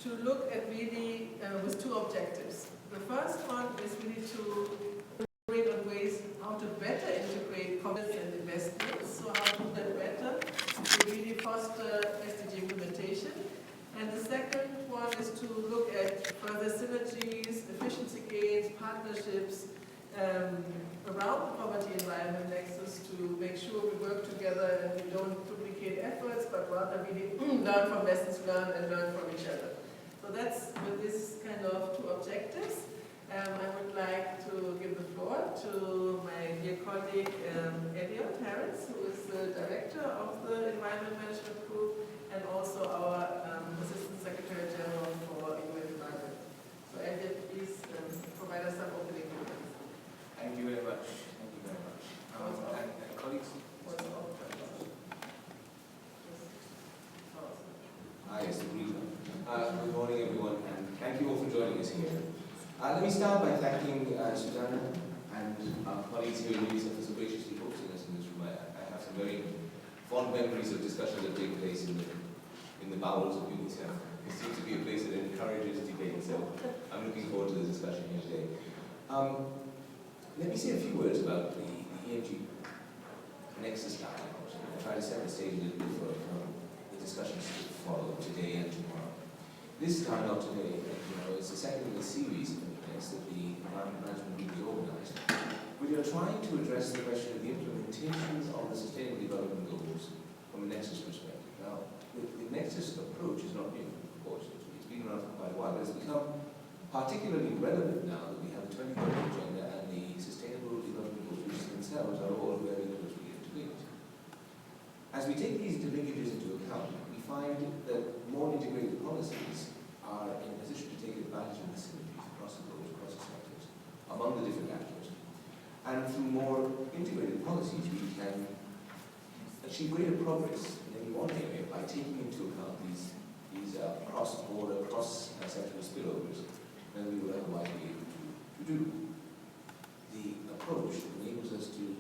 to look at really with two objectives. The first one is really to elaborate on ways how to better integrate policy and investments, so how to do that better to really foster SDG implementation. And the second one is to look at further synergies, efficiency gains, partnerships around the poverty environment nexus to make sure we work together and we don't duplicate efforts, but rather really learn from lessons learned and learn from each other. So that's with this kind of two objectives. I would like to give the floor to my dear colleague Elliot Harris, who is the director of the Environment Management Group and also our Assistant Secretary General for UN Environment. So Elliot, please provide us some opening comments. Thank you very much. Thank you very much. And colleagues? Yes, good morning, everyone, and thank you all for joining us here. Let me start by thanking Susanna and our colleagues here in UNICEF for so graciously hosting us in this room. I have some very fond memories of discussions that take place in the bowels of UNICEF. It seems to be a place that encourages debate, so I'm looking forward to the discussion here today. Let me say a few words about the EMG Nexus Dialogue. I'll try to set the stage a little bit for the discussions to follow today and tomorrow. This dialogue today, is the second in a series of events that the Environment Management Group organised. We are trying to address the question of the implementation of the Sustainable Development Goals from a Nexus perspective. Now, the Nexus approach is not new, of course. It's been around for quite a while, but it's become particularly relevant now that we have the 2030 Agenda and the Sustainable Development Goals, which themselves are all very closely interlinked. As we take these linkages into account, we find that more integrated policies are in a position to take advantage of the synergies across the globe, across the sectors, among the different actors. And through more integrated policies, we can achieve greater progress in any one area by taking into account these cross-border, cross-sectoral spillovers than we would otherwise be able to do. The approach enables us to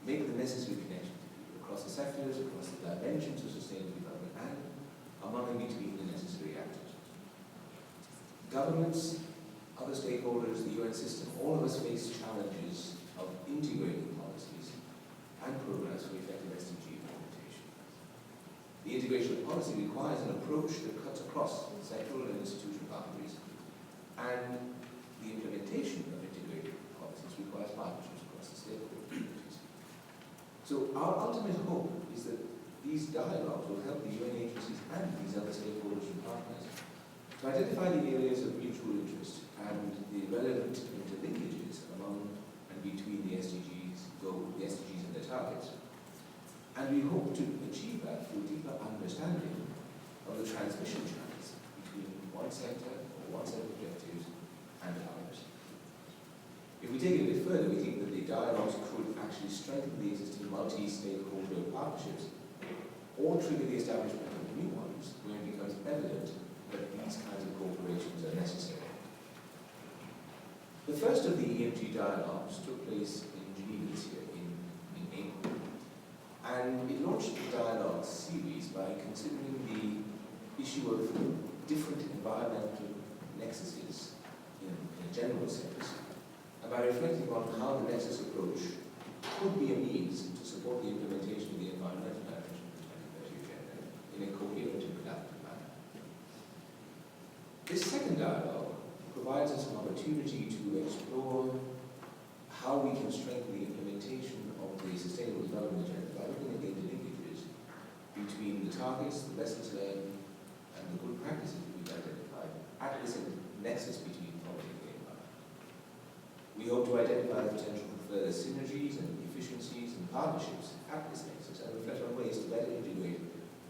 make the necessary connections across the sectors, across the dimensions of sustainable development, and among and between the necessary actors. Governments, other stakeholders, the UN system, all of us face challenges of integrating policies and programs for effective SDG implementation. The integration of policy requires an approach that cuts across sectoral and institutional boundaries, and the implementation of integrated policies requires partnerships across the stakeholder communities. So our ultimate hope is that these dialogues will help the UN agencies and these other stakeholders and partners to identify the areas of mutual interest and the relevant interlinkages among and between the SDGs and their targets. And we hope to achieve that through deeper understanding of the transmission channels between one sector or one set of objectives and others. If we take it a bit further, we think that the dialogues could actually strengthen the existing multi-stakeholder partnerships or trigger the establishment of new ones where it becomes evident that these kinds of corporations are necessary. The first of the EMG dialogues took place in Geneva this year, in April. And it launched the dialogue series by considering the issue of different environmental nexuses in a general sense, and by reflecting on how the Nexus approach could be a means to support the implementation of the environmental dimension of the 2030 Agenda in a coherent and productive manner. This second dialogue provides us an opportunity to explore how we can strengthen the implementation of the Sustainable Development Agenda by looking at the interlinkages between the targets, the lessons learned, and the good practices that we've identified at this nexus between poverty and the environment. We hope to identify the potential for further synergies and efficiencies and partnerships at this nexus and reflect on ways to better integrate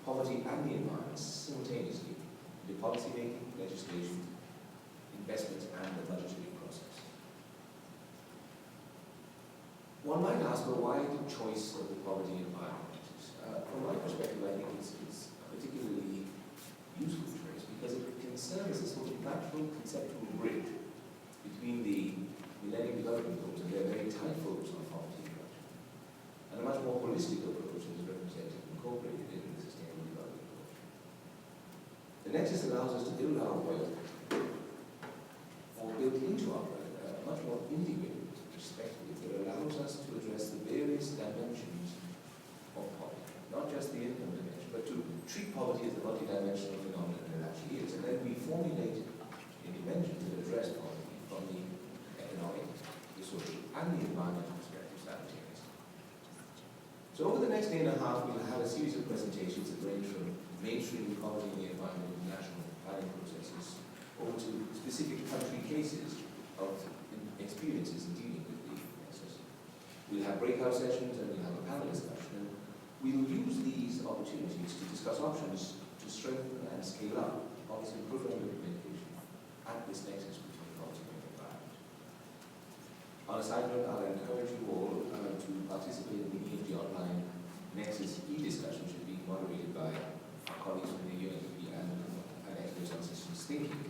poverty and the environment simultaneously into policy making, legislation, investments, and the budgetary process. One might ask, well, why the choice of the poverty and environment? From my perspective, I think it's a particularly useful choice because it can serve as a sort of natural conceptual bridge between the Millennium Development Goals and their very tight focus on poverty reduction, and a much more holistic approach that is represented and incorporated in the Sustainable Development Goals. The Nexus allows us to build our work, or build into our work, a much more integrated perspective that allows us to address the various dimensions of poverty, not just the income dimension, but to treat poverty as a multidimensional phenomenon that it actually is, and then we formulate interventions that address poverty from the economic, the social, and the environmental perspective simultaneously. So over the next day and a half, we'll have a series of presentations that range from mainstream poverty in the environment and national planning processes over to specific country cases of experiences in dealing with the Nexus. We'll have breakout sessions and we'll have a panel discussion. And we'll use these opportunities to discuss options to strengthen and scale up policy and program implementation at this Nexus between policy and environment. On a side note, I'll encourage you all to participate in the EMG online Nexus e-discussion, which is being moderated by our colleagues from the UNDP and experts on systems thinking.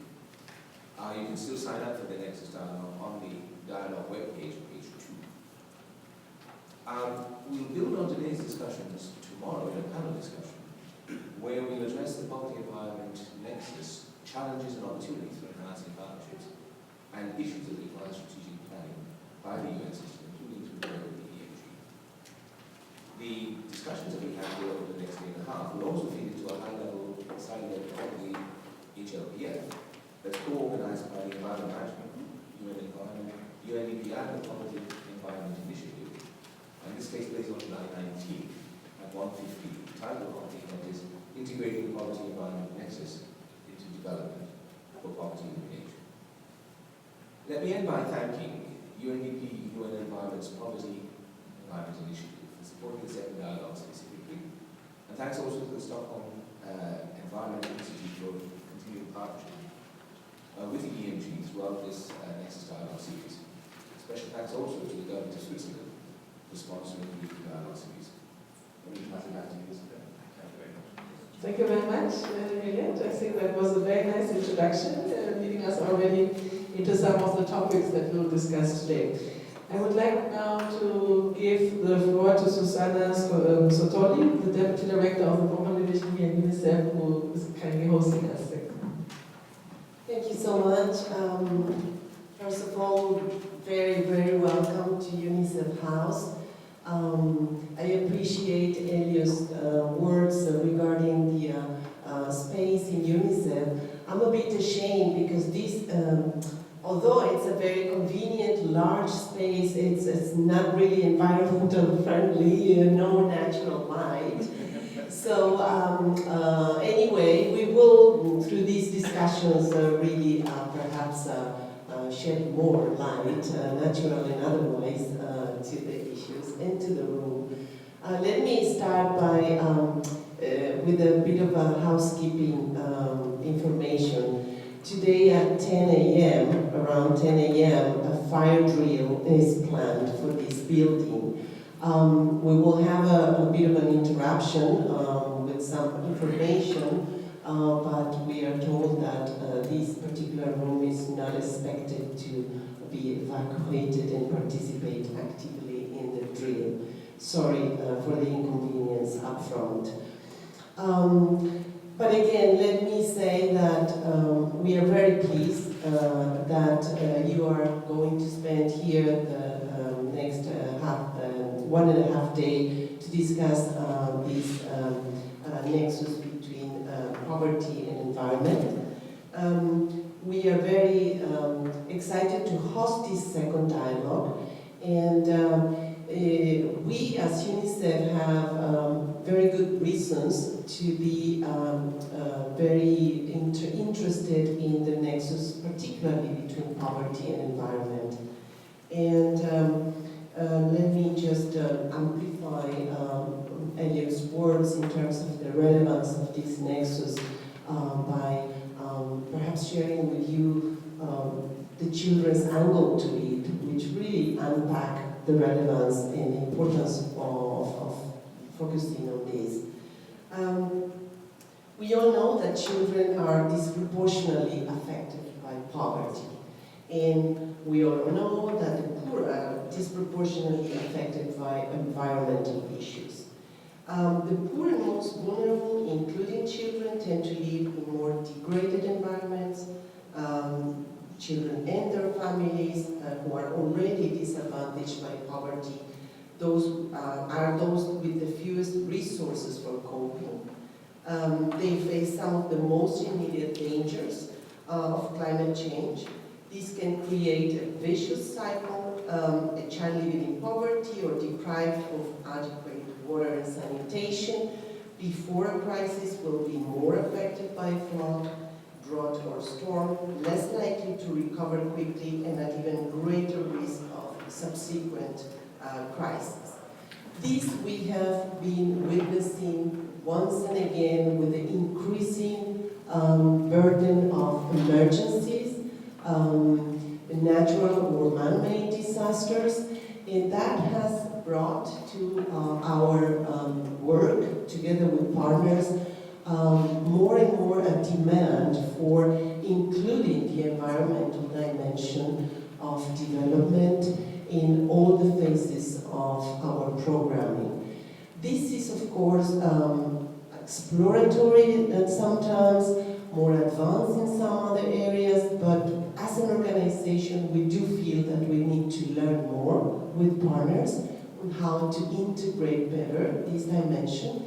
You can still sign up for the Nexus Dialogue on the Dialogue webpage, page 2. We'll build on today's discussions tomorrow in a panel discussion, where we'll address the poverty environment Nexus, challenges and opportunities for enhancing partnerships, and issues that require strategic planning by the UN system, including through the work of the EMG. The discussions that we have here over the next day and a half will also feed into a high-level side of the HLPF that's co-organized by the Environment Management Group, UN Environment, UNDP, and the Poverty Environment Initiative. And this takes place on July 19th at 1:50. The title of the event is Integrating the Poverty Environment Nexus into Development for Poverty Elimination. Let me end by thanking UNDP, UN Environment's Poverty Environment Initiative for supporting the second dialogue specifically. And thanks also to the Stockholm Environmental Institute for continued partnership with the EMG throughout this Nexus Dialogue series. Special thanks also to the government of Switzerland for sponsoring the Dialogue series. Let me pass it back to you, Isabel. Thank you very much. Thank you very much, Juliet. I think that was a very nice introduction, leading us already into some of the topics that we'll discuss today. I would like now to give the floor to Susanna Sotoli, the Deputy Director of the Program Division here at UNICEF, who is kindly hosting us. Thank you so much. First of all, very, very welcome to UNICEF House. I appreciate Elio's words regarding the space in UNICEF. I'm a bit ashamed because this, although it's a very convenient, large space, it's not really environmental friendly, no natural light. So anyway, we will, through these discussions, really perhaps shed more light, natural and otherwise, to the issues and to the room. Let me start by with a bit of a housekeeping information. Today at 10 a.m., around 10 a.m., a fire drill is planned for this building. We will have a bit of an interruption with some information, but we are told that this particular room is not expected to be evacuated and participate actively in the drill. Sorry for the inconvenience up front. But again, let me say that we are very pleased that you are going to spend here the next 1.5 days to discuss this nexus between poverty and environment. We are very excited to host this second dialogue, and we as UNICEF have very good reasons to be very interested in the nexus, particularly between poverty and environment. And let me just amplify Elliot's words in terms of the relevance of this nexus by perhaps sharing with you the children's angle to it, which really unpack the relevance and importance of focusing on this. We all know that children are disproportionately affected by poverty, and we all know that the poor are disproportionately affected by environmental issues. The poor and most vulnerable, including children, tend to live in more degraded environments. Children and their families who are already disadvantaged by poverty, those are those with the fewest resources for coping. They face some of the most immediate dangers of climate change. This can create a vicious cycle. A child living in poverty or deprived of adequate water and sanitation before a crisis will be more affected by flood, drought or storm, less likely to recover quickly, and at even greater risk of subsequent crises. This we have been witnessing once and again with the increasing burden of emergencies, natural or man-made disasters, and that has brought to our work, together with partners, more and more a demand for including the environmental dimension of development in all the phases of our programming. This is, of course, exploratory and sometimes more advanced in some other areas, but as an organization, we do feel that we need to learn more with partners on how to integrate better this dimension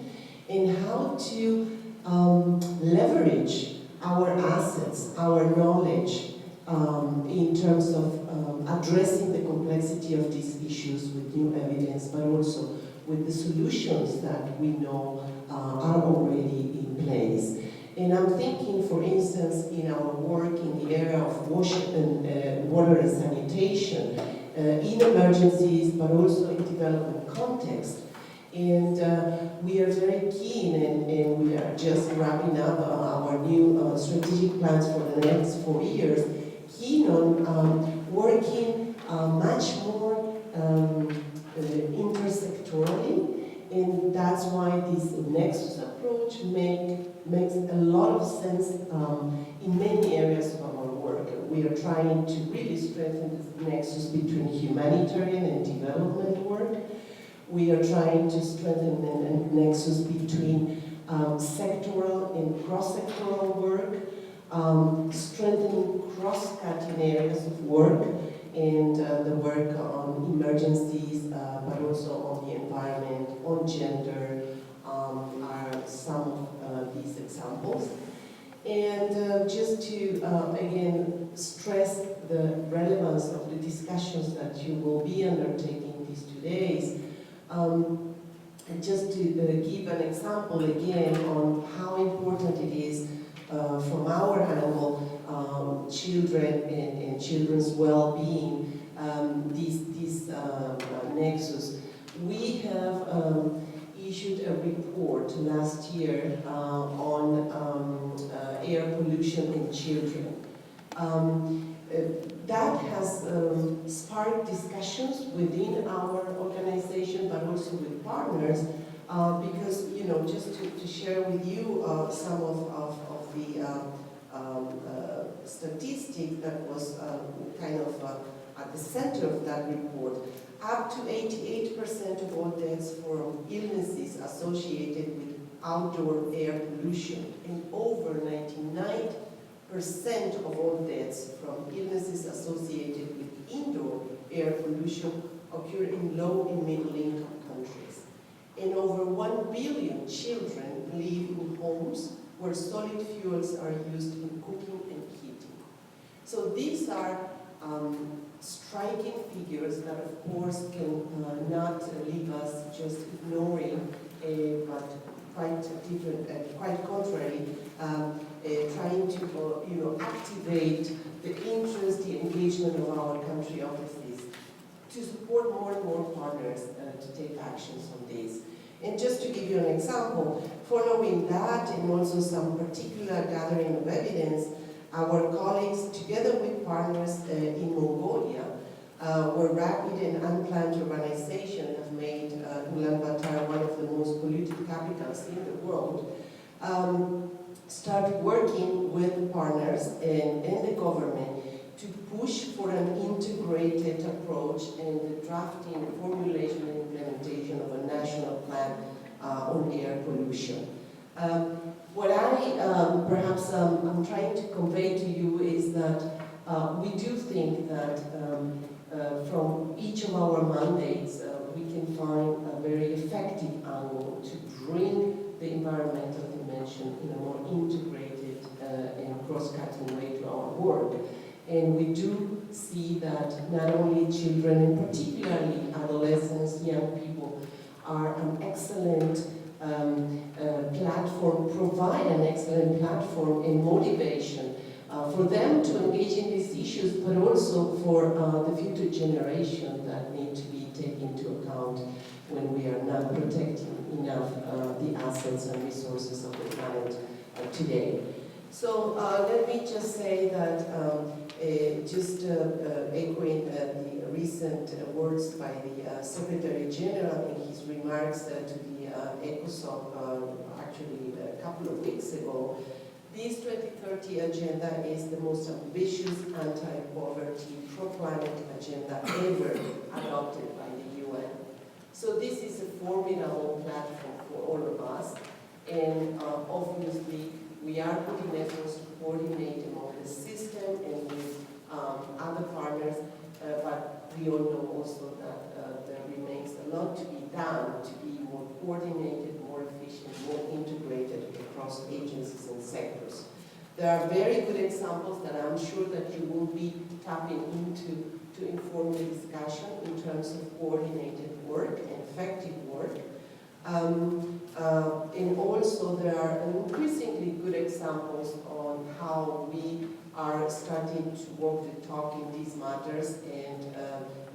and how to leverage our assets, our knowledge in terms of addressing the complexity of these issues with new evidence, but also with the solutions that we know are already in place. And I'm thinking, for instance, in our work in the area of water and sanitation, in emergencies, but also in development context. And we are very keen, and we are just wrapping up our new strategic plans for the next 4 years, keen on working much more intersectorally, and that's why this Nexus approach makes a lot of sense in many areas of our work. We are trying to really strengthen this Nexus between humanitarian and development work. We are trying to strengthen the Nexus between sectoral and cross-sectoral work, strengthening cross-cutting areas of work, and the work on emergencies, but also on the environment, on gender, are some of these examples. And just to, again, stress the relevance of the discussions that you will be undertaking these 2 days, just to give an example again on how important it is from our angle, children and children's well-being, this nexus. We have issued a report last year on air pollution in children. That has sparked discussions within our organization, but also with partners, because, you know, just to share with you some of the statistics that was kind of at the center of that report. Up to 88% of all deaths from illnesses associated with outdoor air pollution, and over 99% of all deaths from illnesses associated with indoor air pollution occur in low and middle income countries. And over 1 billion children live in homes where solid fuels are used in cooking and heating. So these are striking figures that, of course, can not leave us just ignoring, but quite different, quite contrary, trying to activate the interest, the engagement of our country offices to support more and more partners to take actions on this. And just to give you an example, following that and also some particular gathering of evidence, our colleagues, together with partners in Mongolia, where rapid and unplanned urbanization have made Ulaanbaatar one of the most polluted capitals in the world, start working with partners and the government to push for an integrated approach in the drafting, formulation, and implementation of a national plan on air pollution. What perhaps I'm trying to convey to you is that we do think that from each of our mandates we can find a very effective angle to bring the environmental dimension in a more integrated and cross-cutting way to our work. And we do see that not only children, and particularly adolescents, young people, are an excellent platform, provide an excellent platform and motivation for them to engage in these issues, but also for the future generation that need to be taken into account when we are not protecting enough the assets and resources of the planet today. So let me just say that, echoing the recent words by the Secretary General in his remarks to the ECOSOC actually a couple of weeks ago, this 2030 agenda is the most ambitious anti-poverty, pro-planet agenda ever adopted by the UN. So this is a formidable platform for all of us, and obviously we are putting efforts to coordinate among the system and with other partners, but we all know also that there remains a lot to be done to be more coordinated, more efficient, more integrated across agencies and sectors. There are very good examples that I'm sure that you will be tapping into to inform the discussion in terms of coordinated work and effective work. And also there are increasingly good examples on how we are starting to walk the talk in these matters, and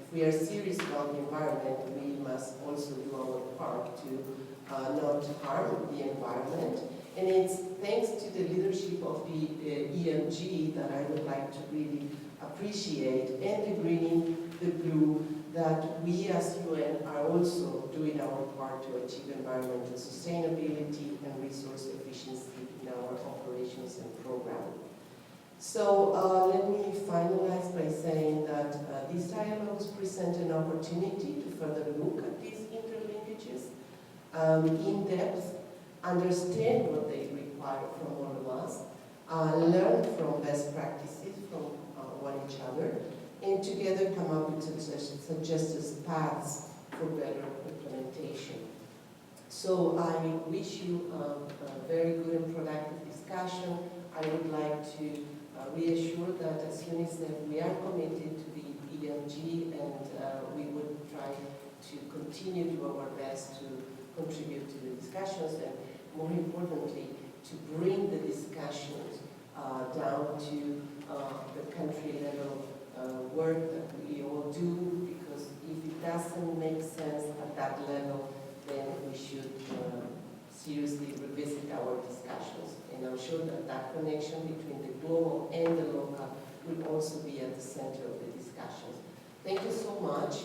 if we are serious about the environment, we must also do our part to not harm the environment. And it's thanks to the leadership of the EMG that I would like to really appreciate, and the greening, the blue, that we as UN are also doing our part to achieve environmental sustainability and resource efficiency in our operations and programming. So let me finalize by saying that these dialogues present an opportunity to further look at these interlinkages in depth, understand what they require from all of us, learn from best practices from one each other, and together come up with suggested paths for better implementation. So I wish you a very good and productive discussion. I would like to reassure that as UNICEF we are committed to the EMG, and we would try to continue to our best to contribute to the discussions, and more importantly to bring the discussions down to the country level work that we all do, because if it doesn't make sense at that level, then we should seriously revisit our discussions. And I'm sure that that connection between the global and the local will also be at the center of the discussions. Thank you so much.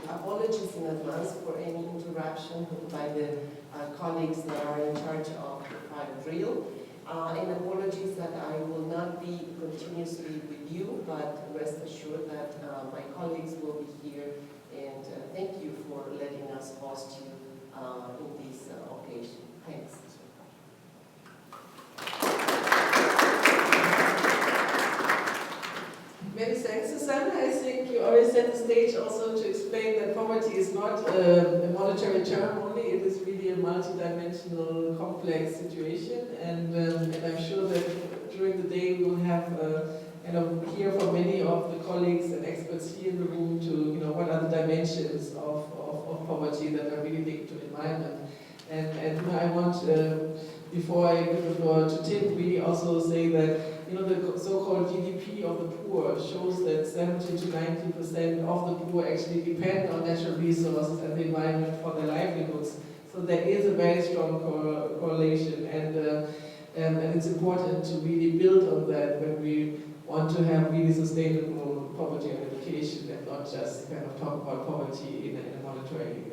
Apologies in advance for any interruption by the colleagues that are in charge of the fire drill. And apologies that I will not be continuously with you, but rest assured that my colleagues will be here, and thank you for letting us host you in this occasion. Thanks. Many thanks, Susanna. I think you already set the stage also to explain that poverty is not a monetary term only. It is really a multidimensional, complex situation, and I'm sure that during the day we will have hear from many of the colleagues and experts here in the room to what are the dimensions of poverty that are really linked to environment. And I want, before I give the floor to Tim, really also say that the so-called GDP of the poor shows that 70 to 90% of the poor actually depend on natural resources and the environment for their livelihoods. So there is a very strong correlation, and it's important to really build on that when we want to have really sustainable poverty and education, and not just kind of talk about poverty in a monetary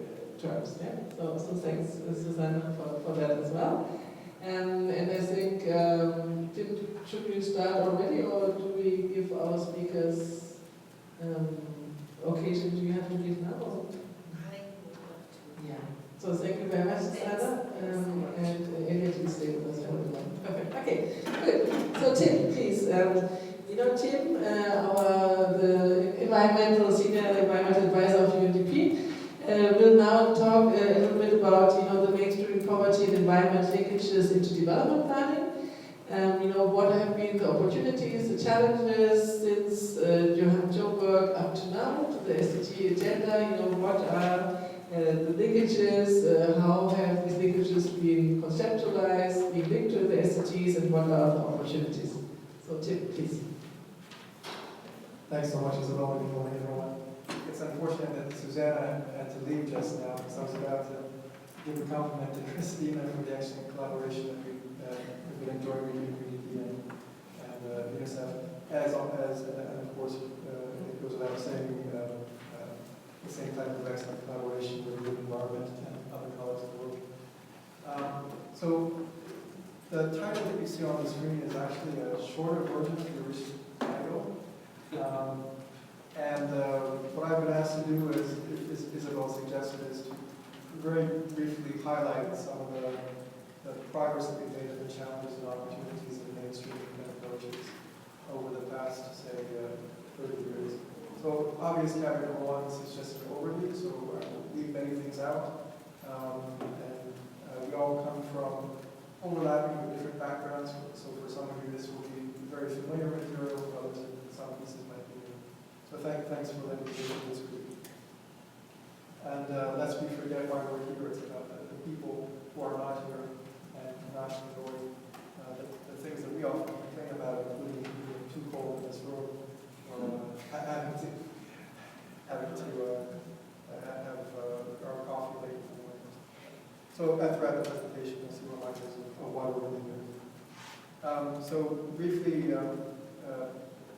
terms. Yeah? So thanks, Susanna, for that as well. And I think, should we start already, or do we give our speakers occasion? Do you have to leave now? Or? I would love to. Yeah. So thank you very very much, Susanna. And Elliot, you stay with us for a while. Perfect. Okay, good. So Tim, please. Tim, the senior environmental advisor of UNDP, will now talk a little bit about the mainstreaming poverty and environment linkages into development planning. What have been the opportunities, the challenges since Johannesburg up to now, to the SDG agenda, what are the linkages, how have these linkages been conceptualized, been linked to the SDGs, and what are the opportunities? So Tim, please. Thanks so much, Isabel. Good morning, everyone. It's unfortunate that Susanna had to leave just now, because I was about to give a compliment to Christina for the excellent collaboration that we've been enjoying with UNDP and UNICEF, and of course, it goes without saying, the same type of excellent collaboration with the environment and other colleagues of the work. So the title that you see on the screen is actually a shorter version of the original title. What I've been asked to do is Isabel suggested, is to very briefly highlight some of the progress that we've made and the challenges and opportunities in mainstreaming approaches over the past, say, 30 years. So obviously, category number one, this is just an overview, so I will leave many things out. We all come from overlapping with different backgrounds, so for some of you this will be very familiar material, for others some pieces might be new. So thanks for letting me do this group. And lest we forget why we're here, it's about the people who are not here and not enjoying the things that we often complain about, including being too cold in this room, or having to have our coffee late in the morning. So throughout the presentation, you'll see reminders of why we're really here. So briefly,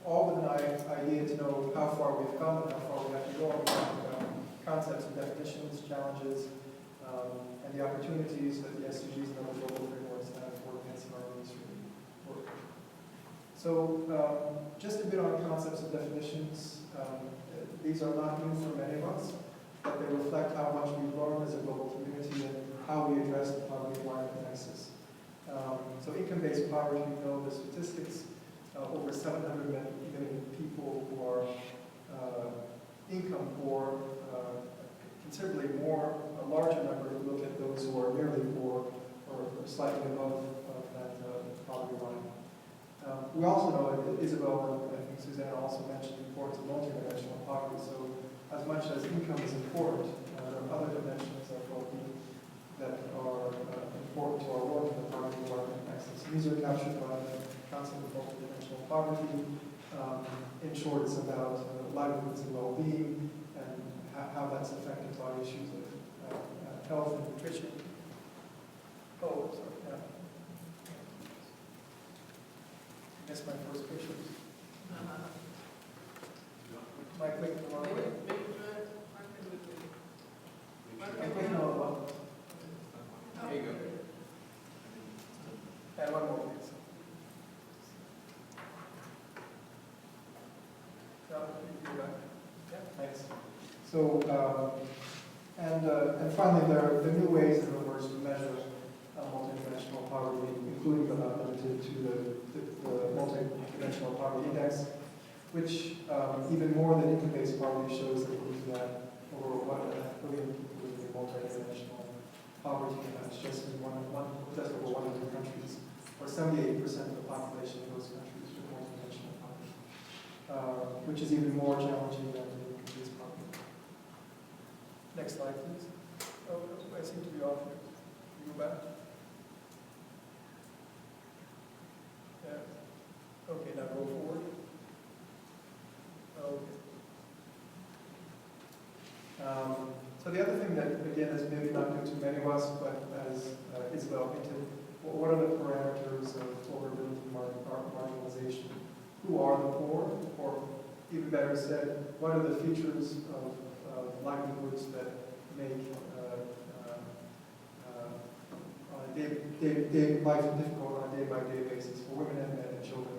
all with an idea to know how far we've come and how far we have to go. We talked about concepts and definitions, challenges, and the opportunities that the SDGs and other global frameworks have for enhancing our mainstream work. So just a bit on concepts and definitions. These are not new for many of us, but they reflect how much we've grown as a global community and how we address the poverty-environment nexus. So income-based poverty, we know the statistics. Over 700 million people who are income poor, considerably more, a larger number if you look at those who are nearly poor or slightly above that poverty line. We also know that Isabel and I think Susanna also mentioned the importance of multidimensional poverty. So as much as income is important, there are other dimensions of well-being that are important to our work in the poverty environment nexus. These are captured by the concept of multidimensional poverty. In short, it's about livelihoods and well-being and how that's affected by issues of health and nutrition. Oh, sorry, yeah. Missed my first pictures. Am I clicking the wrong way? I'm clicking on the one. There you go. And one more, please. Yeah, thanks. So, and finally, there are new ways, in other words, to measure multidimensional poverty, including but not limited to the multidimensional poverty index, which even more than income-based poverty shows that we have over 1.5 billion people living in multidimensional poverty, and that's just in just over 100 countries, or 78% of the population in those countries with multidimensional poverty, which is even more challenging than the income-based poverty. Next slide, please. Oh, I seem to be off here. Can you go back? Yeah. Okay, now go forward. Okay. So the other thing that, again, is maybe not new to many of us, but as Isabel hinted, what are the parameters of vulnerability and marginalization? Who are the poor? Or even better said, what are the features of livelihoods that make life difficult on a day-by-day basis for women and men and children?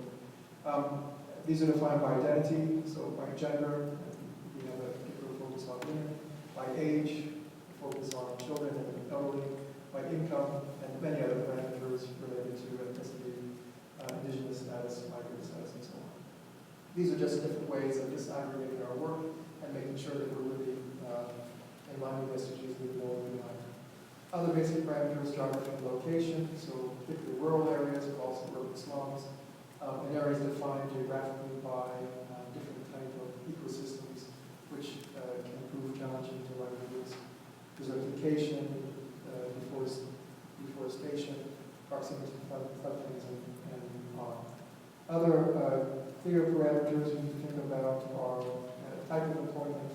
These are defined by identity, so by gender, we have a particular focus on women, by age, focus on children and elderly, by income, and many other parameters related to ethnicity, indigenous status, migrant status, and so on. These are just different ways of disaggregating our work and making sure that we're really in line with SDGs with lower and higher. Other basic parameters, geography and location, so particularly rural areas, but also urban slums, and areas defined geographically by different type of ecosystems, which can prove challenging to livelihoods. Desertification, deforestation, proximity to floodplains, and on. Other clear parameters we need to think about are type of employment,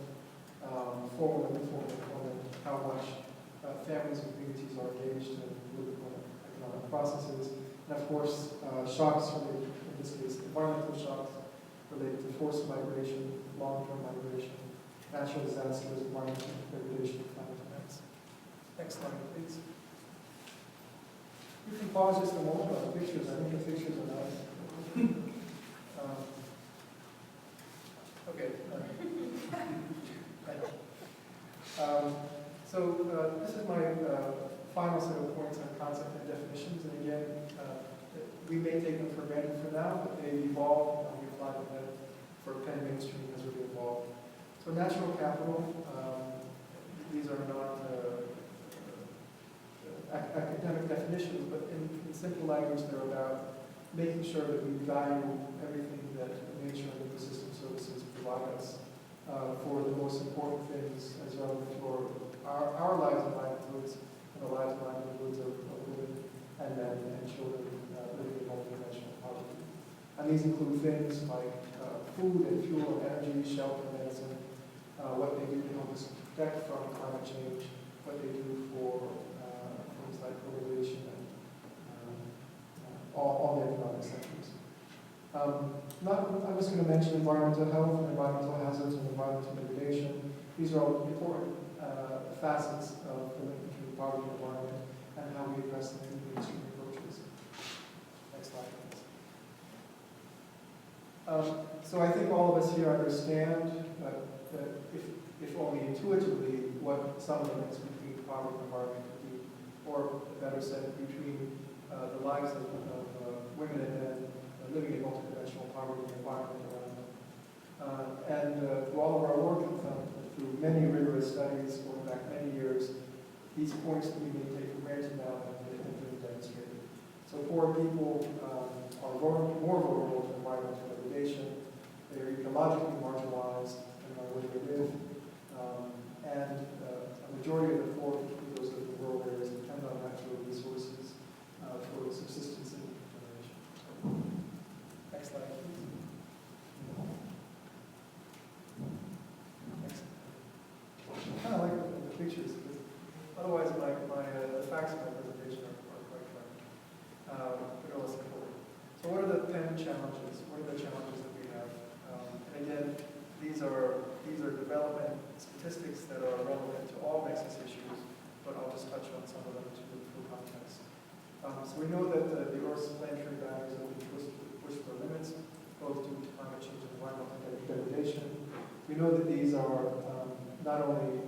formal and informal employment, how much families and communities are engaged in political and economic processes, and of course shocks related, in this case environmental shocks related to forced migration, long-term migration, natural disasters, environmental degradation, and climate events. Next slide, please. You can pause just a moment on the pictures. I think the pictures are nice. Okay. This is my final set of points on concept and definitions. And again, we may take them for granted for now, but they evolve and we apply them for pen mainstream as we evolve. So natural capital, these are not academic definitions, but in simple language, they're about making sure that we value everything that nature and ecosystem services provide us for the most important things as relevant to our lives and livelihoods, and the lives and livelihoods of women and men and children living in multidimensional poverty. And these include things like food and fuel, energy, shelter, medicine, what they do to help us protect from climate change, what they do for things like co-regulation and all the economic sectors. I'm just going to mention environmental health, environmental hazards, and environmental degradation. These are all important facets of the link between poverty and environment and how we address them through mainstream approaches. Next slide, please. So I think all of us here understand that if only intuitively, what some of the links between poverty and environment could be, or better said, between the lives of women and men living in multidimensional poverty and environment around them. Through all of our work and through many rigorous studies going back many years, these points that we may take for granted now have been demonstrated. So poor people are more vulnerable to environmental degradation. They are ecologically marginalized in where they live. And a majority of the poor, particularly those in the rural areas, depend on natural resources for subsistence and generation. Next slide, please. Next. I kind of like the pictures, because otherwise the facts of my presentation are quite funny. But also important. So what are the pen challenges? What are the challenges that we have? And again, these are development statistics that are relevant to all Nexus issues, but I'll just touch on some of them to for context. So we know that the Earth's planetary boundaries have been pushed for limits, both due to climate change and environmental degradation. We know that these are not only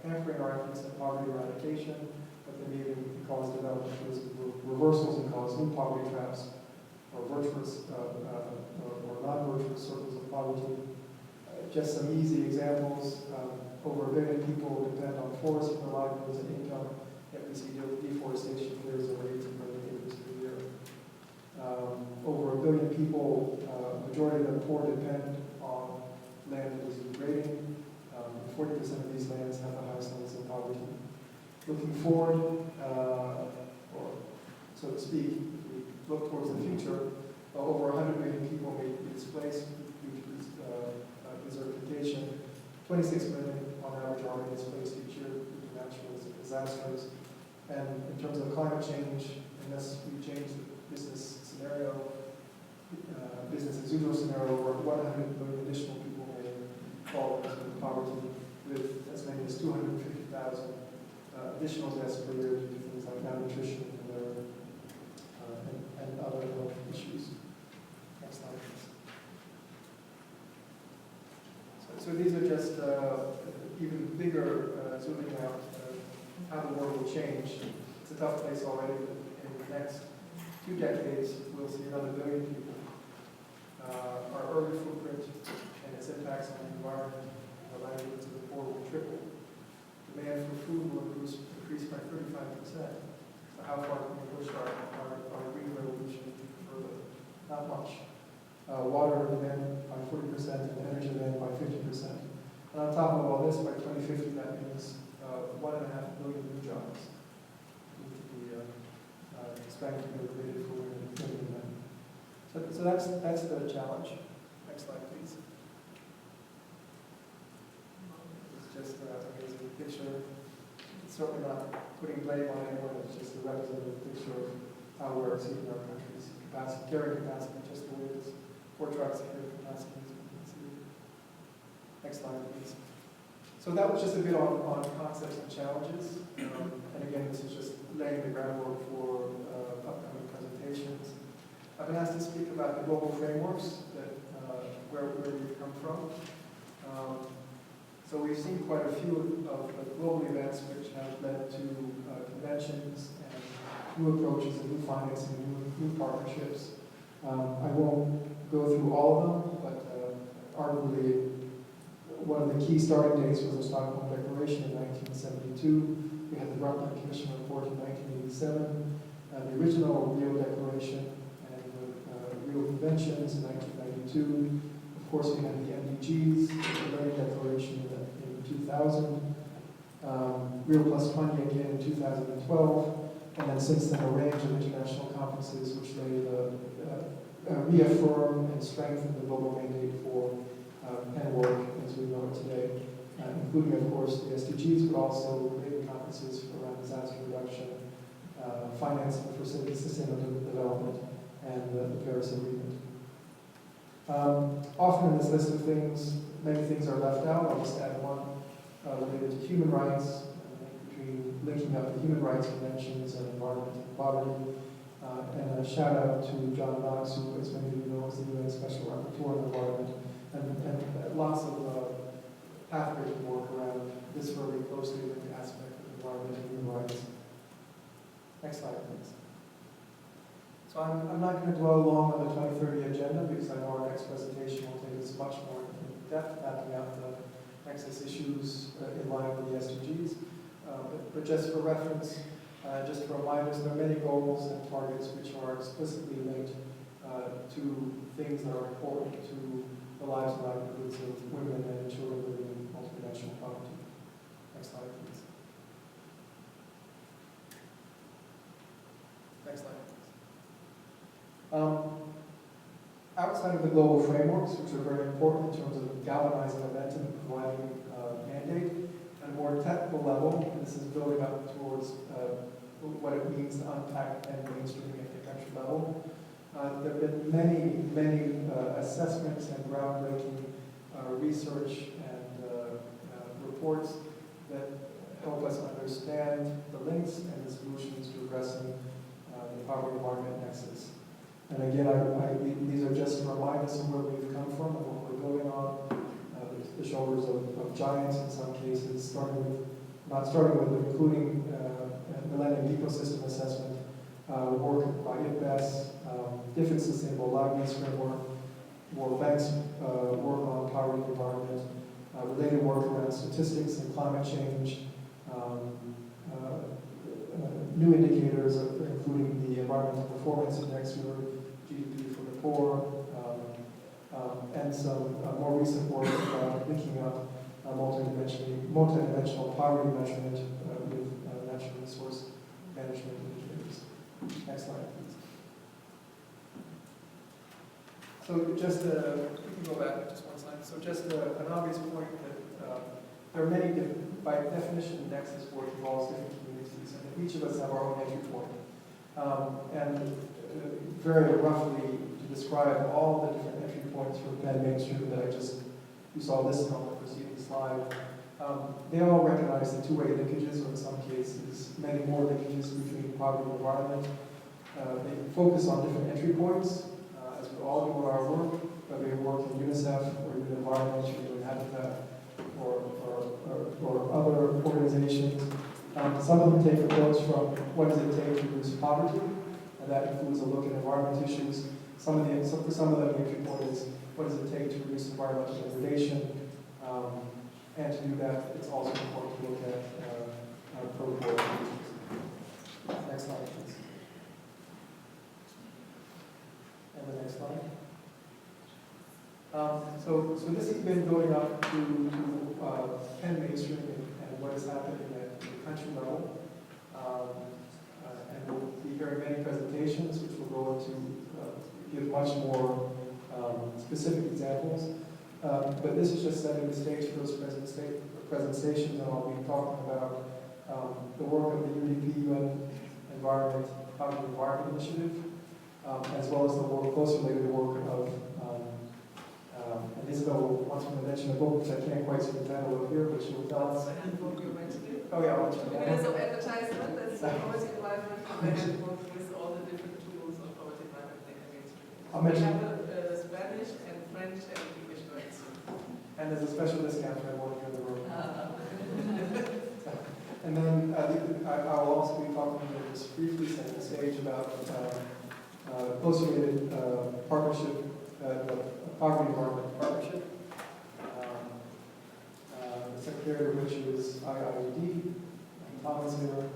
hampering our efforts in poverty eradication, but they may even cause development reversals and cause new poverty traps, or virtuous or non-virtuous circles of poverty. Just some easy examples. Over 1 billion people depend on forests for their livelihoods and income, yet we see deforestation clears over 18 million acres per year. Over 1 billion people, majority of them poor, depend on land that is degrading. 40% of these lands have the highest levels of poverty. Looking forward, or so to speak, if we look towards the future, over 100 million people may be displaced due to desertification. 26 million on average are displaced each year due to natural disasters. And in terms of climate change, unless we change the business scenario, business as usual scenario, where 100 million additional people may fall into poverty, with as many as 250,000 additional deaths per year due to things like malnutrition and other health issues. Next slide, please. So these are just even bigger zooming out how the world will change. It's a tough place already, but in the next 2 decades, we'll see another 1 billion people. Our urban footprint and its impacts on the environment and the livelihoods of the poor will triple. Demand for food will increase by 35%. So how far can we push our green revolution further? Not much. Water demand by 40% and energy demand by 50%. And on top of all this, by 2050, that means 1.5 million new jobs need to be expected to be created for women and men. So that's the challenge. Next slide, please. It's just an amazing picture. It's certainly not putting blame on anyone. It's just a representative picture of how we're exceeding our country's capacity, carrying capacity, just the way it is. 4 trucks carrying capacity, as we can see. Next slide, please. So that was just a bit on concepts and challenges. And again, this is just laying the groundwork for upcoming presentations. I've been asked to speak about the global frameworks that where we've come from. So we've seen quite a few of the global events which have led to conventions and new approaches and new financing and new partnerships. I won't go through all of them, but arguably one of the key starting dates was the Stockholm Declaration in 1972. We had the Brundtland Commission report in 1987, the original Rio Declaration and the Rio Conventions in 1992. Of course, we had the SDGs, the Learning Declaration in 2000, Rio Plus 20 again in 2012, and then since then a range of international conferences which reaffirm and strengthen the global mandate for pen work as we know it today, including, of course, the SDGs, but also related conferences around disaster reduction, financing for sustainable development, and the Paris Agreement. Often in this list of things, many things are left out. I'll just add one related to human rights, linking up the human rights conventions and environment and poverty. And a shout out to John Knox, who, as many of you know, is the UN Special Rapporteur on the environment, and lots of pathways to work around this very closely linked aspect of environment and human rights. Next slide, please. So I'm not going to dwell long on the 2030 agenda because I know our next presentation will take us much more in depth, mapping out the Nexus issues in line with the SDGs. But just for reference, just to remind us, there are many goals and targets which are explicitly linked to things that are important to the lives and livelihoods of women and children living in multidimensional poverty. Next slide, please. Next slide, please. Outside of the global frameworks, which are very important in terms of galvanizing momentum and providing mandate, at a more technical level, and this is building up towards what it means to unpack and mainstreaming at the country level. There have been many assessments and groundbreaking research and reports that help us understand the links and the solutions to addressing the poverty environment nexus. And again, these are just to remind us of where we've come from and what we're building on. The shoulders of giants in some cases, including Millennium Ecosystem Assessment, work by IPBES, different sustainable livelihoods framework, World Bank's work on poverty and environment, related work around statistics and climate change, new indicators, including the Environmental Performance Index, GDP for the poor, and some more recent work linking up multidimensional poverty measurement with natural resource management indicators. Next slide, please. So just, we can go back just one slide. So just an obvious point that there are many different, by definition, Nexus work involves different communities, and each of us have our own entry point. And very roughly, to describe all the different entry points for pen mainstream that you saw listed on the preceding slide, they all recognize the two-way linkages, or in some cases, many more linkages between poverty and environment. They focus on different entry points, as we all do in our work, whether we work in UNICEF, or in environment, or in Habitat, or other organizations. Some of them take approach from what does it take to reduce poverty, and that includes a look at environment issues. For some of them, the entry point is what does it take to reduce environmental degradation, and to do that, it's also important to look at protocol issues. Next slide, please. And the next slide. So this has been going up to Penn mainstreaming and what is happening at the country level. And we'll be hearing many presentations which will go into give much more specific examples. But this is just setting the stage for those presentations, and I'll be talking about the work of the UNDP UN Poverty Environment Initiative, as well as the more closely related work of and Isabel wants me to mention a book which I can't quite see the title of here, but she will tell us. The handbook you mentioned. Oh yeah, I'll let you know. There's some advertisement, that's the poverty environment on the handbook with all the different tools of poverty environment they can use. I'll We mention, have Spanish and French and English versions. and there's a special discount for everyone here in the room. And then I will also be talking just briefly set the stage about closely related partnership, the Poverty Environment Partnership. The secretary of which is IIED, Thomas here,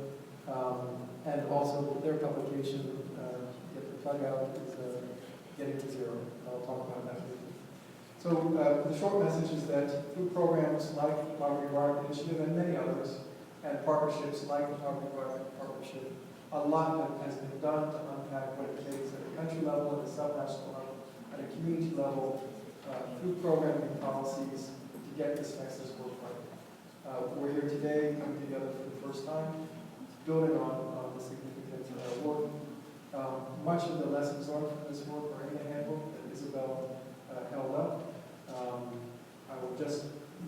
and also their publication, get the plug out, is Getting to Zero. I'll talk about that briefly. So the short message is that through programs like the Poverty Environment Initiative and many others, and partnerships like the Poverty Environment Partnership, a lot has been done to unpack what it takes at the country level, at the subnational level, at a community level, through programming and policies to get this Nexus work right. We're here today coming together for the first time, building on the significant work. Much of the lessons learned from this work are in the handbook that Isabel held up. I will just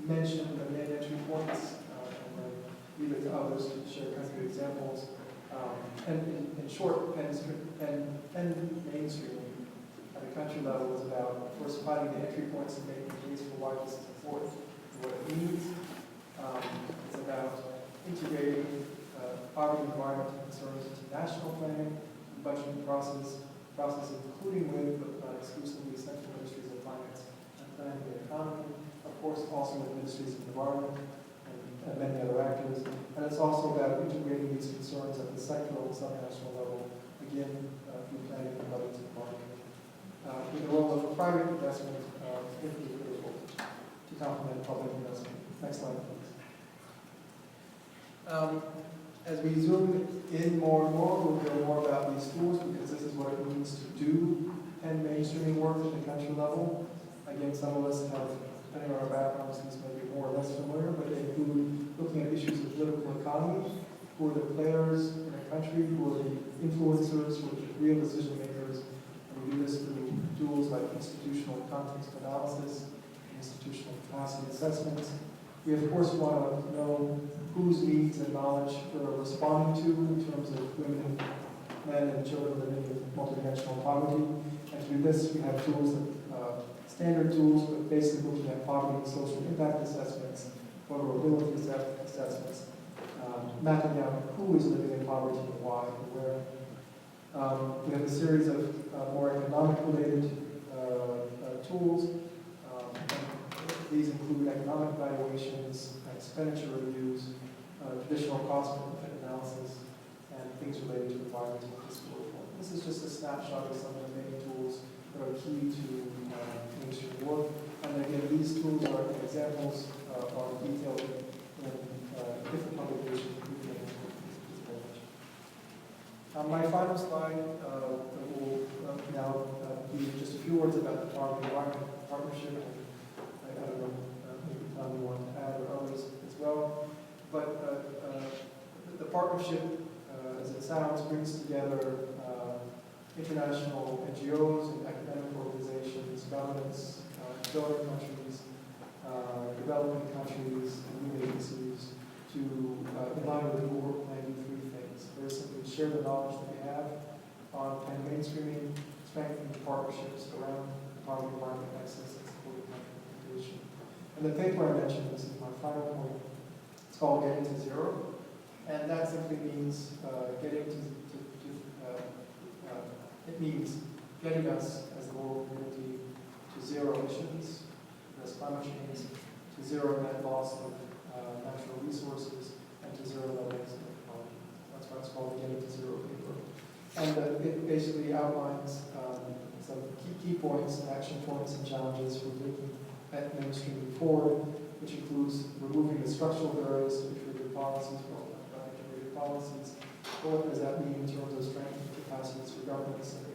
mention the main entry points and then leave it to others to share country examples. And in short, Penn mainstreaming at the country level is about, of course, finding the entry points and making the case for why this is important and what it means. It's about integrating poverty and environmental concerns into national planning, budgeting process, including with, but not exclusively, central ministries of finance and planning and economy. Of course, also with ministries of environment and many other actors. And it's also about integrating these concerns at the sectoral and subnational level, again, through planning and budgeting and marketing. With the role of private investment, particularly critical to complement public investment. Next slide, please. As we zoom in more and more, we'll hear more about these tools because this is what it means to do Penn mainstreaming work at the country level. Again, some of us have, depending on our backgrounds, these may be more or less familiar, but they include looking at issues of political economy, who are the players in a country, who are the influencers, who are the real decision makers. And we do this through tools like institutional context analysis, institutional capacity assessments. We, of course, want to know whose needs and knowledge we're responding to in terms of women, men, and children living in multidimensional poverty. And through this, we have tools, standard tools, but basically looking at poverty and social impact assessments, vulnerability assessments, mapping out who is living in poverty and why and where. We have a series of more economic-related tools. These include economic valuations, expenditure reviews, traditional cost benefit analysis, and things related to environmental and fiscal reform. This is just a snapshot of some of the main tools that are key to mainstream work. And again, these tools are examples are detailed in different publications. My final slide will now be just a few words about the Poverty Environment Partnership. I don't know, maybe Tom you want to add or others as well. But the partnership, as it sounds, brings together international NGOs and academic organizations, governments, donor countries, developing countries, and new agencies to, in line with the work plan, do three things. Very simply, share the knowledge that we have on Penn mainstreaming, strengthening partnerships around the poverty environment nexus, and supporting country integration. And the paper I mentioned, this is my final point, it's called Getting to Zero. And that simply means it means getting us as the world community to zero emissions, address climate change, to zero net loss of natural resources, and to zero levels of poverty. That's why it's called the Getting to Zero paper. And it basically outlines some key points, action points, and challenges for taking mainstreaming forward, which includes removing the structural barriers to integrated policies, integrated policies. What does that mean in terms of strength and capacities for governments and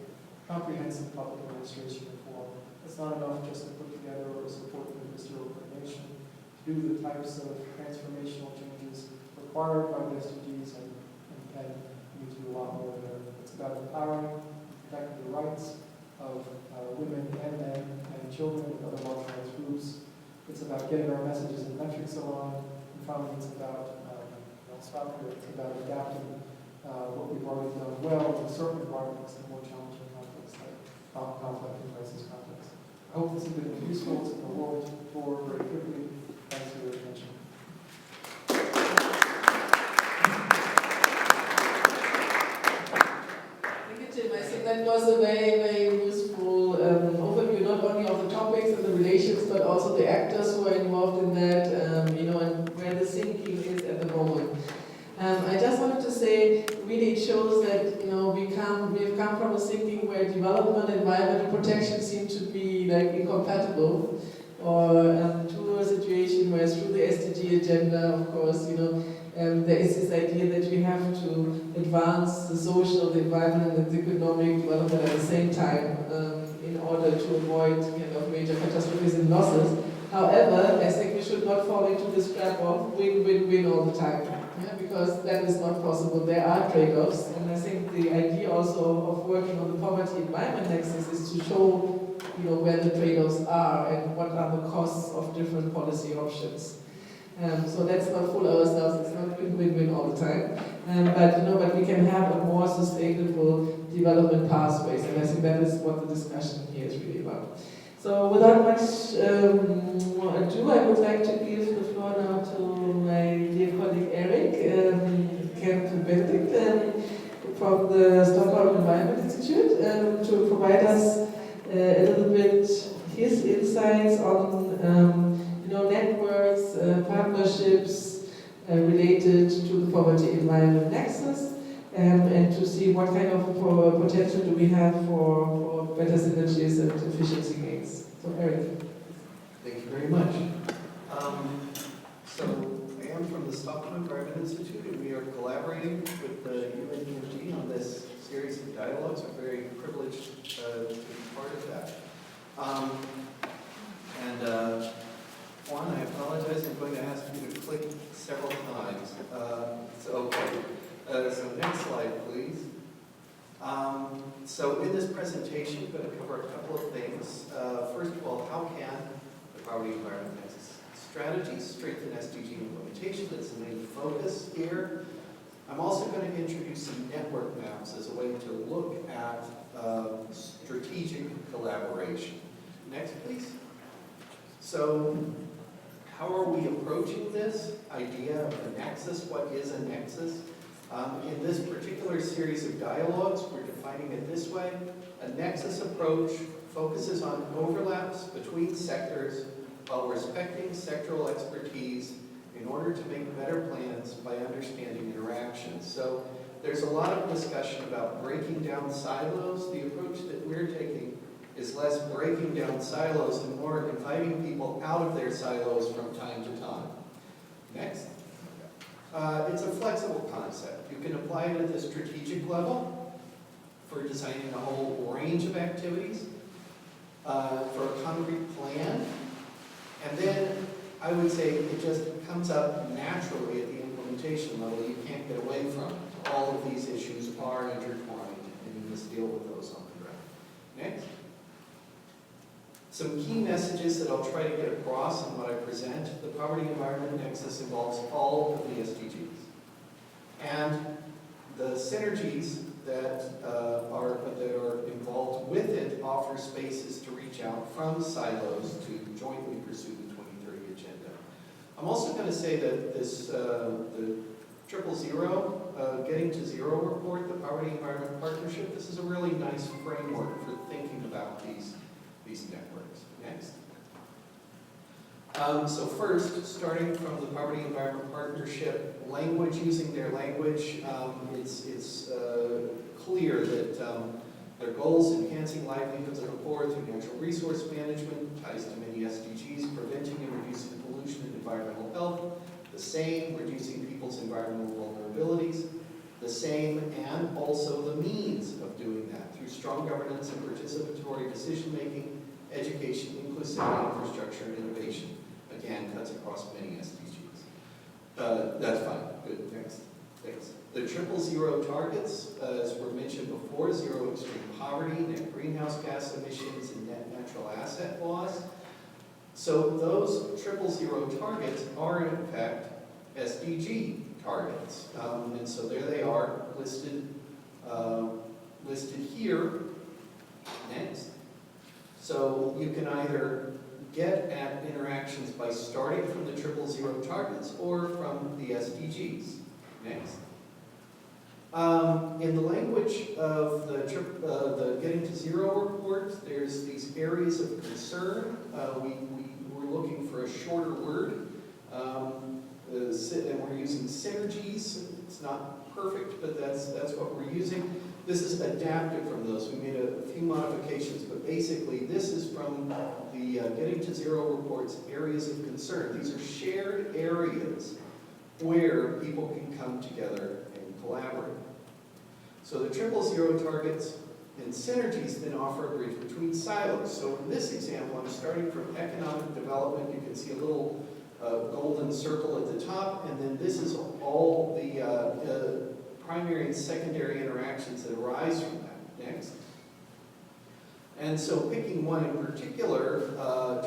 comprehensive public administration reform? It's not enough just to put together or support the ministerial coordination. To do the types of transformational changes required by the SDGs and we need to do a lot more there. It's about empowering, protecting the rights of women and men and children and other marginalized groups. It's about getting our messages and metrics aligned. And finally, it's about, I'll stop here, it's about adapting what we've already done well in certain environments and more challenging contexts like conflict and crisis contexts. I hope this has been useful to the world forward very quickly. Thanks for your attention. Thank you, Tim. I think that was a very, very useful overview, not only of the topics and the relations, but also the actors who are involved in that, and where the thinking is at the moment. I just wanted to say, really it shows that, we've come from a thinking where development and environmental protection seem to be like incompatible, or to a situation where through the SDG agenda, of course, there is this idea that we have to advance the social, the environmental, and the economic development at the same time in order to avoid major catastrophes and losses. However, I think we should not fall into this trap of win-win-win all the time, because that is not possible. There are trade-offs, and I think the idea also of working on the poverty environment nexus is to show where the trade-offs are and what are the costs of different policy options. So let's not fool ourselves, it's not win-win-win all the time. But we can have a more sustainable development pathways, and I think that is what the discussion here is really about. So without much more ado, I would like to give the floor now to my dear colleague Eric Kemp-Benedict from the Stockholm Environment Institute to provide us a little bit his insights on networks, partnerships related to the poverty environment nexus, and to see what kind of potential do we have for better synergies and efficiency gains. So Eric. Thank you very much. So I am from the Stockholm Environment Institute, and we are collaborating with the EMG on this series of dialogues. I'm very privileged to be part of that. Juan, I apologize. I'm going to ask you to click several times. So next slide, please. So in this presentation, I'm going to cover a couple of things. First of all, how can the Poverty Environment Nexus strategies strengthen SDG implementation? That's the main focus here. I'm also going to introduce some network maps as a way to look at strategic collaboration. Next, please. So how are we approaching this idea of a nexus? What is a nexus? In this particular series of dialogues, we're defining it this way. A nexus approach focuses on overlaps between sectors while respecting sectoral expertise in order to make better plans by understanding interactions. So there's a lot of discussion about breaking down silos. The approach that we're taking is less breaking down silos and more inviting people out of their silos from time to time. Next. It's a flexible concept. You can apply it at the strategic level for designing a whole range of activities, for a concrete plan, and then I would say it just comes up naturally at the implementation level. You can't get away from it. All of these issues are intertwined, and you must deal with those on the ground. Next. Some key messages that I'll try to get across in what I present. The Poverty Environment Nexus involves all of the SDGs. And the synergies that are involved with it offer spaces to reach out from silos to jointly pursue the 2030 agenda. I'm also going to say that this, the 000, Getting to Zero report, the Poverty Environment Partnership. This is a really nice framework for thinking about these networks. Next. So first, starting from the Poverty Environment Partnership language, using their language, it's clear that their goals: enhancing livelihoods of the poor through natural resource management, ties to many SDGs, preventing and reducing pollution and environmental health, the same, reducing people's environmental vulnerabilities, the same, and also the means of doing that through strong governance and participatory decision-making, education, inclusivity, infrastructure, and innovation. Again, cuts across many SDGs. That's fine. Good. Next. Thanks. The 000 targets, as were mentioned before: zero extreme poverty, net greenhouse gas emissions, and net natural asset loss. So those 000 targets are in fact SDG targets, and so there they are listed here. Next. So you can either get at interactions by starting from the 000 targets or from the SDGs. Next. In the language of the Getting to Zero report, there's these areas of concern. We were looking for a shorter word, and we're using synergies. It's not perfect, but that's what we're using. This is adapted from those. We made a few modifications, but basically this is from the Getting to Zero report's areas of concern. These are shared areas where people can come together and collaborate. So the 000 targets and synergies then offer a bridge between silos. So in this example, I'm starting from economic development. You can see a little golden circle at the top, and then this is all the primary and secondary interactions that arise from that. Next. And so picking one in particular,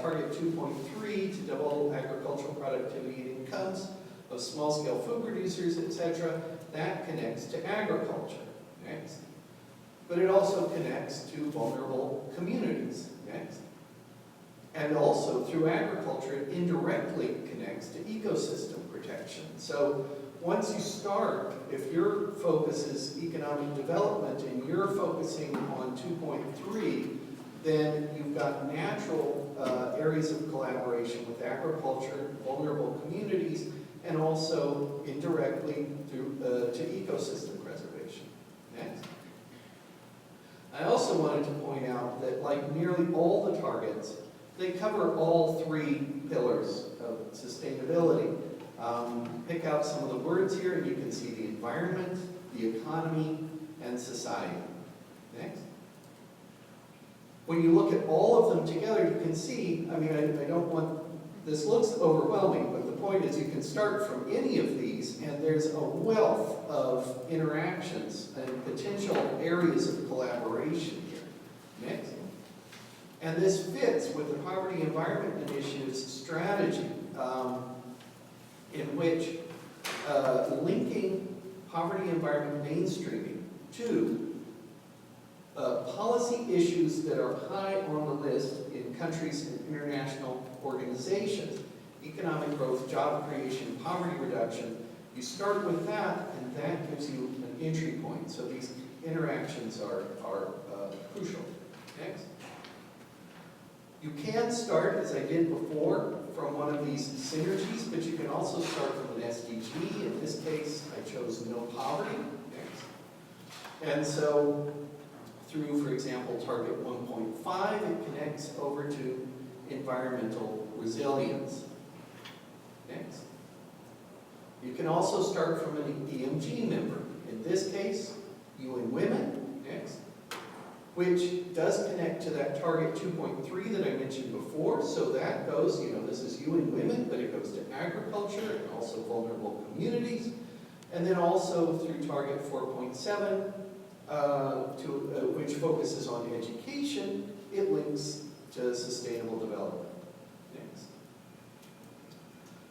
target 2.3, to double agricultural productivity and incomes of small-scale food producers, etc., that connects to agriculture. Next. But it also connects to vulnerable communities. Next. And also through agriculture, it indirectly connects to ecosystem protection. So once you start, if your focus is economic development and you're focusing on 2.3, then you've got natural areas of collaboration with agriculture, vulnerable communities, and also indirectly through to ecosystem preservation. Next. I also wanted to point out that, like nearly all the targets, they cover all three pillars of sustainability. Pick out some of the words here, and you can see the environment, the economy, and society. Next. When you look at all of them together, you can see, I mean, I don't want, this looks overwhelming, but the point is you can start from any of these, and there's a wealth of interactions and potential areas of collaboration here. Next. And this fits with the Poverty Environment Initiative's strategy, in which linking poverty environment mainstreaming to policy issues that are high on the list in countries and international organizations: economic growth, job creation, poverty reduction. You start with that, and that gives you an entry point. So these interactions are crucial. Next. You can start, as I did before, from one of these synergies, but you can also start from an SDG. In this case, I chose no poverty. Next. And so through, for example, target 1.5, it connects over to environmental resilience. Next. You can also start from an EMG member. In this case, UN Women. Next. Which does connect to that target 2.3 that I mentioned before. So that goes, this is UN Women, but it goes to agriculture and also vulnerable communities. And then also through target 4.7, which focuses on education, it links to sustainable development. Next.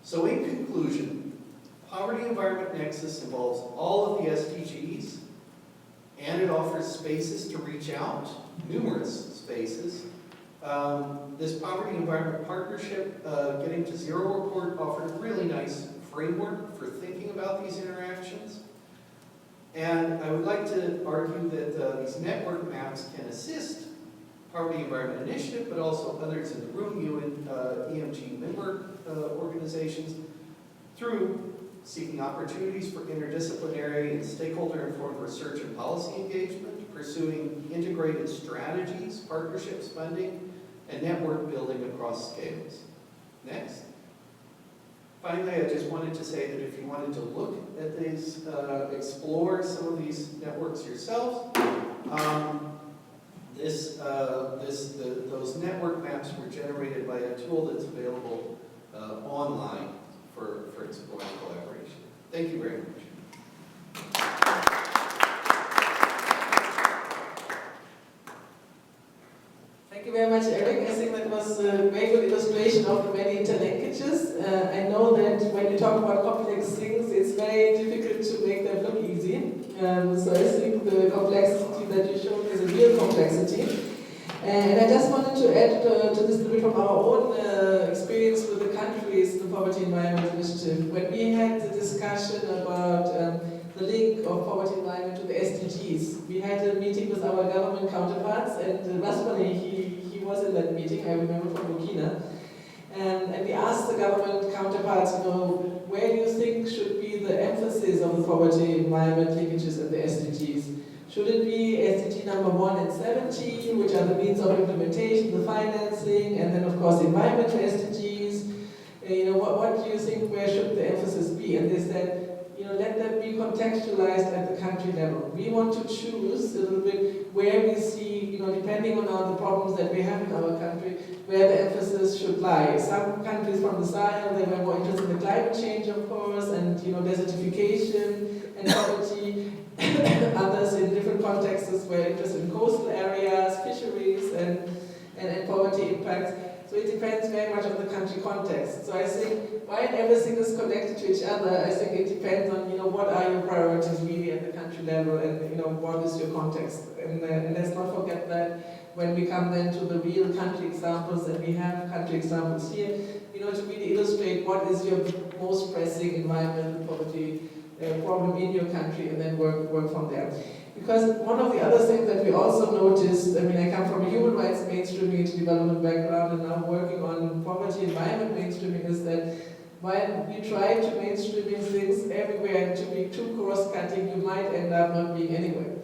So in conclusion, Poverty Environment Nexus involves all of the SDGs, and it offers spaces to reach out, numerous spaces. This Poverty Environment Partnership, Getting to Zero report, offered a really nice framework for thinking about these interactions. And I would like to argue that these network maps can assist Poverty Environment Initiative, but also others in the room, you and EMG member organizations, through seeking opportunities for interdisciplinary and stakeholder-informed research and policy engagement, pursuing integrated strategies, partnerships, funding, and network building across scales. Next. Finally, I just wanted to say that if you wanted to look at these, explore some of these networks yourselves, those network maps were generated by a tool that's available online for exploring collaboration. Thank you very much. Thank you very much, Eric. I think that was a very good illustration of the many interlinkages. I know that when you talk about complex things, it's very difficult to make them look easy. So I think the complexity that you showed is a real complexity. And I just wanted to add to this a little bit from our own experience with the countries, the Poverty Environment Initiative. When we had the discussion about the link of poverty environment to the SDGs, we had a meeting with our government counterparts, and Rasmani, he was in that meeting, I remember from Burkina. And we asked the government counterparts, where do you think should be the emphasis of the poverty environment linkages and the SDGs? Should it be SDG number 1 and 17, which are the means of implementation, the financing, and then of course the environmental SDGs? What do you think, where should the emphasis be? And they said, let them be contextualized at the country level. We want to choose a little bit where we see, depending on all the problems that we have in our country, where the emphasis should lie. Some countries from the Sahel, they were more interested in the climate change, of course, and desertification and poverty. Others in different contexts were interested in coastal areas, fisheries, and poverty impacts. So it depends very much on the country context. So I think while everything is connected to each other, I think it depends on what are your priorities really at the country level, and what is your context. And let's not forget that when we come then to the real country examples, and we have country examples here, to really illustrate what is your most pressing environmental poverty problem in your country, and then work from there. Because one of the other things that we also noticed, I come from a human rights mainstreaming into development background and now working on poverty environment mainstreaming, is that while we try to mainstreaming things everywhere and to be too cross-cutting, you might end up not being anywhere.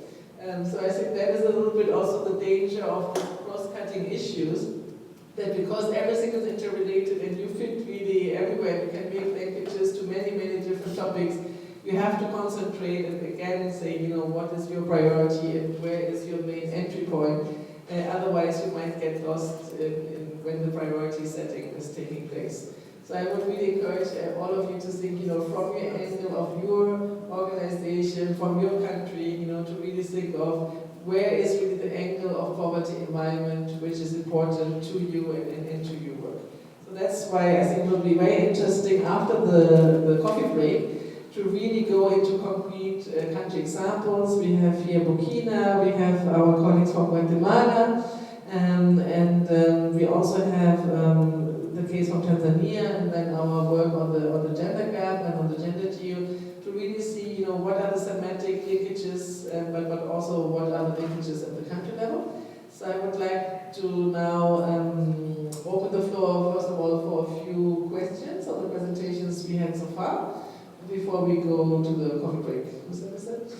So I think that is a little bit also the danger of these cross-cutting issues, that because everything is interrelated and you fit really everywhere, you can make linkages to many, many different topics. You have to concentrate and again say, what is your priority and where is your main entry point. Otherwise, you might get lost when the priority setting is taking place. So I would really encourage all of you to think, from your angle of your organization, from your country, to really think of where is really the angle of poverty environment which is important to you and to your work. So that's why I think it will be very interesting after the coffee break to really go into concrete country examples. We have here Burkina, we have our colleagues from Guatemala, and we also have the case from Tanzania, and then our work on the gender gap and on the gender geo, to really see what are the semantic linkages, but also what are the linkages at the country level. So I would like to now open the floor, first of all, for a few questions on the presentations we had so far, before we go to the coffee break. Was that it?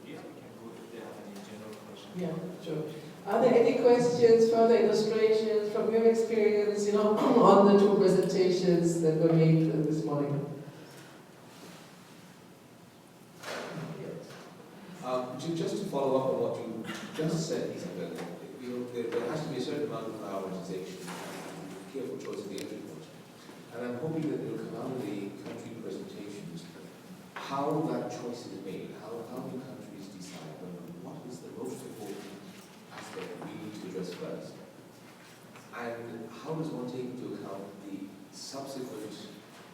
Yeah, we can go if they have any general questions. Yeah, sure. Are there any questions, further illustrations from your experience, on the two presentations that were made this morning? Just to follow up on what you just said, Isabel, there has to be a certain amount of prioritization and careful choice of the entry point. And I'm hoping that it will come out of the country presentations how that choice is made, how do countries decide what is the most important aspect we need to address first, and how does one take into account the subsequent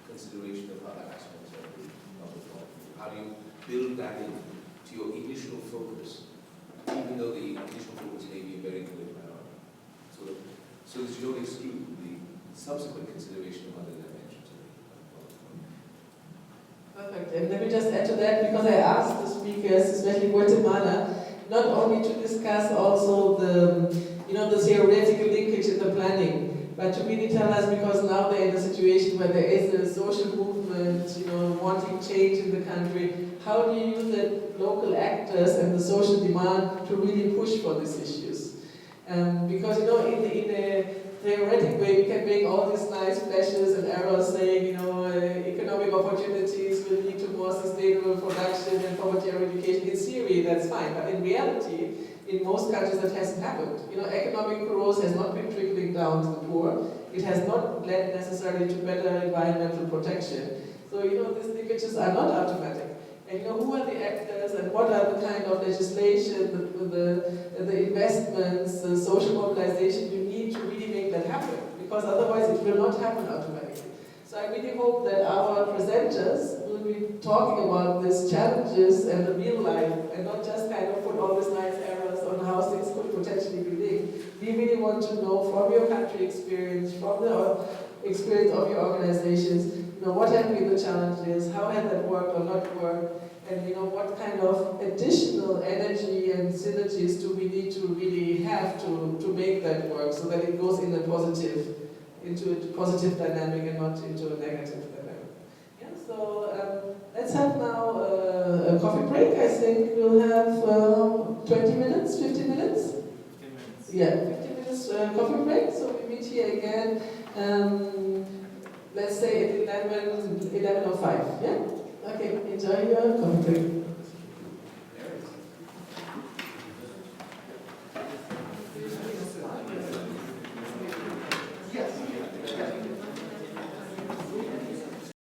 consideration of other aspects of the problem? How do you build that in to your initial focus, even though the initial focus may be a very clear priority, so that you don't exclude the subsequent consideration of other dimensions of the problem? But Perfect. And let me just add to that, because I asked the speakers, especially Guatemala, not only to discuss also the theoretical linkage in the planning, but to really tell us, because now they're in a situation where there is a social movement, wanting change in the country, how do you use the local actors and the social demand to really push for these issues? Because, in a theoretic way, we can make all these nice flashes and arrows saying, economic opportunities will lead to more sustainable production and poverty eradication. In theory, that's fine, but in reality, in most countries that hasn't happened. Economic growth has not been trickling down to the poor. It has not led necessarily to better environmental protection. So, these linkages are not automatic. And who are the actors and what are the kind of legislation, the investments, the social mobilization you need to really make that happen? Because otherwise it will not happen automatically. So I really hope that our presenters will be talking about these challenges and the real life, and not just kind of put all these nice arrows on how things could potentially be linked. We really want to know from your country experience, from the experience of your organizations, what have been the challenges, how has that worked or not worked, and what kind of additional energy and synergies do we need to really have to make that work, so that it goes into a positive dynamic and not into a negative dynamic. Yeah, so let's have now a coffee break. I think we'll have 20 minutes, 15 minutes? 15 minutes. Yeah, 15 minutes coffee break, so we meet here again. Let's say at 11:05, yeah? Okay, enjoy your coffee break.